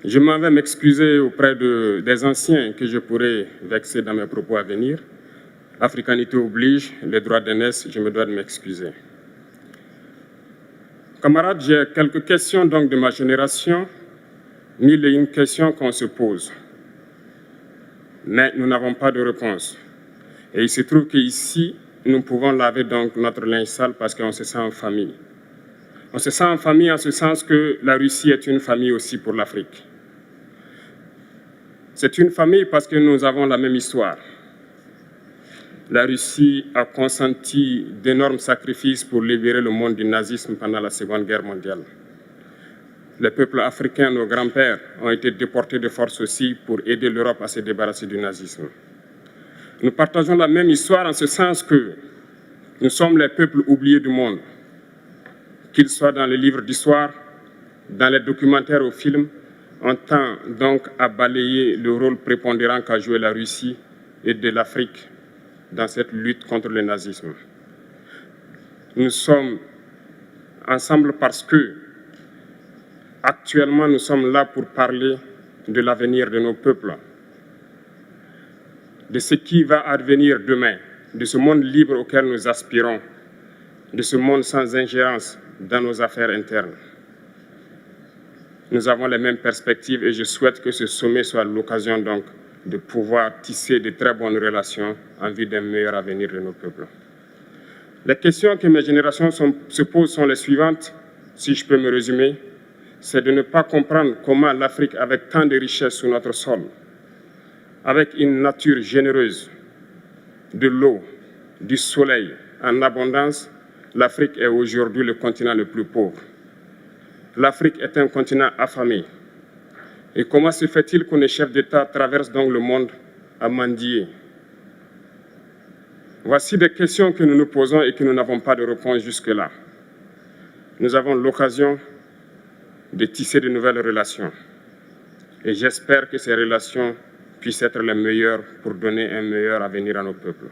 Je m'en vais m'excuser auprès des anciens que je pourrais vexer dans mes propos à venir. Africanité oblige, les droits d'aînesse, je me dois de m'excuser. Camarades, j'ai quelques questions donc de ma génération, mille et une questions qu'on se pose. Mais nous n'avons pas de réponse. Et il se trouve qu'ici, nous pouvons laver donc notre linge sale parce qu'on se sent en famille. On se sent en famille en ce sens que la Russie est une famille aussi pour l'Afrique. C'est une famille parce que nous avons la même histoire. La Russie a consenti d'énormes sacrifices pour libérer le monde du nazisme pendant la Seconde Guerre mondiale. Les peuples africains, nos grands-pères, ont été déportés de force aussi pour aider l'Europe à se débarrasser du nazisme. Nous partageons la même histoire en ce sens que nous sommes les peuples oubliés du monde, qu'ils soient dans les livres d'histoire, dans les documentaires ou films. On tend donc à balayer le rôle prépondérant qu'a joué la Russie et de l'Afrique dans cette lutte contre le nazisme. Nous sommes ensemble parce que, actuellement, nous sommes là pour parler de l'avenir de nos peuples, de ce qui va advenir demain, de ce monde libre auquel nous aspirons, de ce monde sans ingérence dans nos affaires internes. Nous avons les mêmes perspectives et je souhaite que ce sommet soit l'occasion donc de pouvoir tisser de très bonnes relations en vue d'un meilleur avenir de nos peuples. Les questions que mes générations se posent sont les suivantes, si je peux me résumer. C'est de ne pas comprendre comment l'Afrique, avec tant de richesses sous notre sol, avec une nature généreuse, de l'eau, du soleil en abondance, l'Afrique est aujourd'hui le continent le plus pauvre. L'Afrique est un continent affamé. Et comment se fait-il que les chefs d'État traversent donc le monde à mendier? Voici des questions que nous nous posons et que nous n'avons pas de réponse jusque-là. Nous avons l'occasion de tisser de nouvelles relations. Et j'espère que ces relations puissent être les meilleures pour donner un meilleur avenir à nos peuples.